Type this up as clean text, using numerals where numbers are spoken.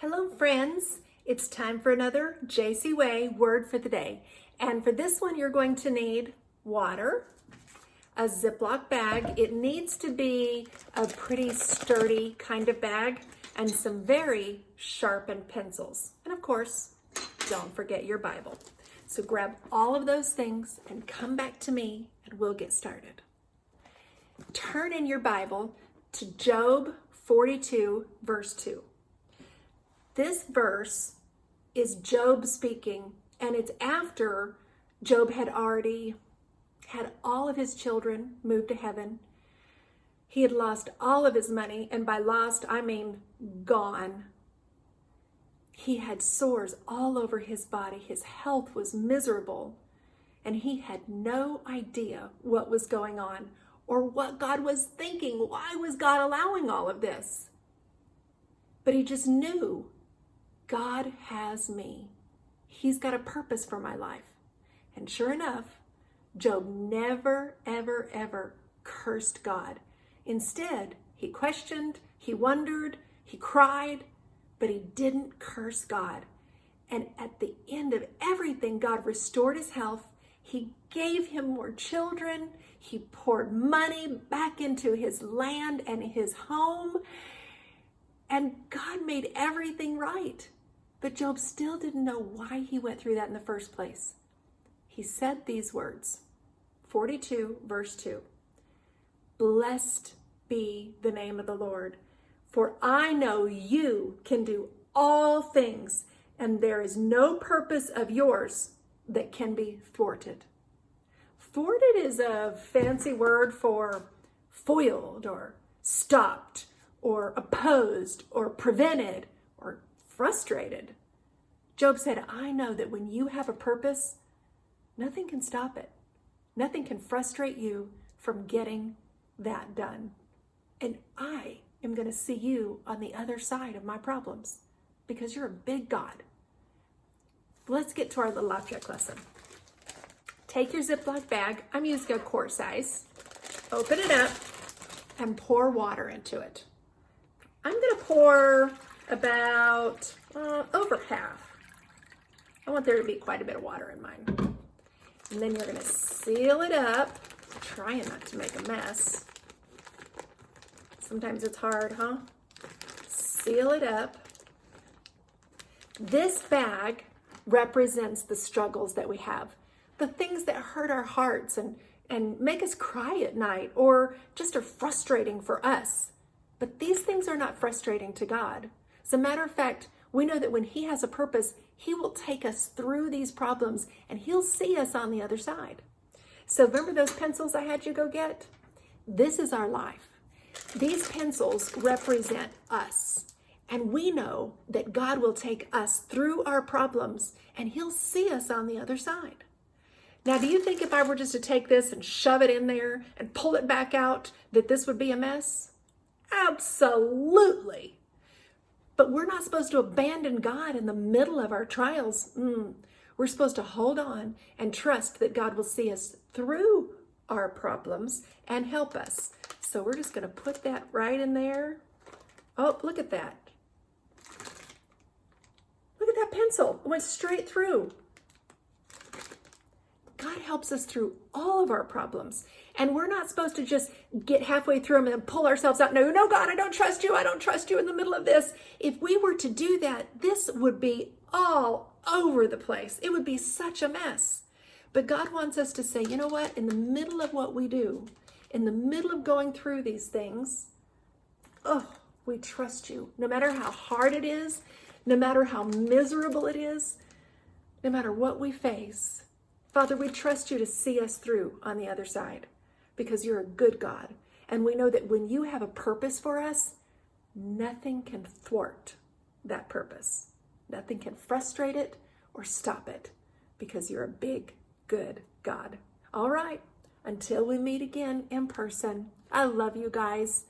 Hello friends, it's time for another JC Way word for the day. And for this one, you're going to need water, a Ziploc bag. It needs to be a pretty sturdy kind of bag, and some very sharpened pencils. And of course, don't forget your Bible. So grab all of those things and come back to me and we'll get started. Turn in your Bible to Job 42, verse 2. This verse is Job speaking, and it's after Job had already had all of his children moved to heaven. He had lost all of his money, and by lost, I mean gone. He had sores all over his body. His health was miserable, and he had no idea what was going on or what God was thinking. Why was God allowing all of this? But he just knew God has me. He's got a purpose for my life. And sure enough, Job never, ever, ever cursed God. Instead, he questioned, he wondered, he cried, but he didn't curse God. And at the end of everything, God restored his health. He gave him more children. He poured money back into his land and his home. And God made everything right. But Job still didn't know why he went through that in the first place. He said these words, 42 verse 2. Blessed be the name of the Lord, for I know you can do all things, and there is no purpose of yours that can be thwarted. Thwarted is a fancy word for foiled or stopped or opposed or prevented or frustrated. Job said, I know that when you have a purpose, nothing can stop it. Nothing can frustrate you from getting that done. And I am going to see you on the other side of my problems because you're a big God. Let's get to our little object lesson. Take your Ziploc bag. I'm using a quart size. Open it up and pour water into it. I'm going to pour about over half. I want there to be quite a bit of water in mine. And then you're going to seal it up, trying not to make a mess. Sometimes it's hard, huh? Seal it up. This bag represents the struggles that we have, the things that hurt our hearts and make us cry at night or just are frustrating for us. But these things are not frustrating to God. As a matter of fact, we know that when he has a purpose, he will take us through these problems and he'll see us on the other side. So remember those pencils I had you go get? This is our life. These pencils represent us. And we know that God will take us through our problems and he'll see us on the other side. Now, do you think if I were just to take this and shove it in there and pull it back out, that this would be a mess? Absolutely. But we're not supposed to abandon God in the middle of our trials. We're supposed to hold on and trust that God will see us through our problems and help us. So we're just going to put that right in there. Oh, look at that. Look at that pencil. It went straight through. God helps us through all of our problems. And we're not supposed to just get halfway through them and pull ourselves out. No, God, I don't trust you. I don't trust you in the middle of this. If we were to do that, this would be all over the place. It would be such a mess. But God wants us to say, you know what? In the middle of what we do, in the middle of going through these things, we trust you. No matter how hard it is, no matter how miserable it is, no matter what we face, Father, we trust you to see us through on the other side because you're a good God. And we know that when you have a purpose for us, nothing can thwart that purpose. Nothing can frustrate it or stop it because you're a big, good God. All right, until we meet again in person, I love you guys.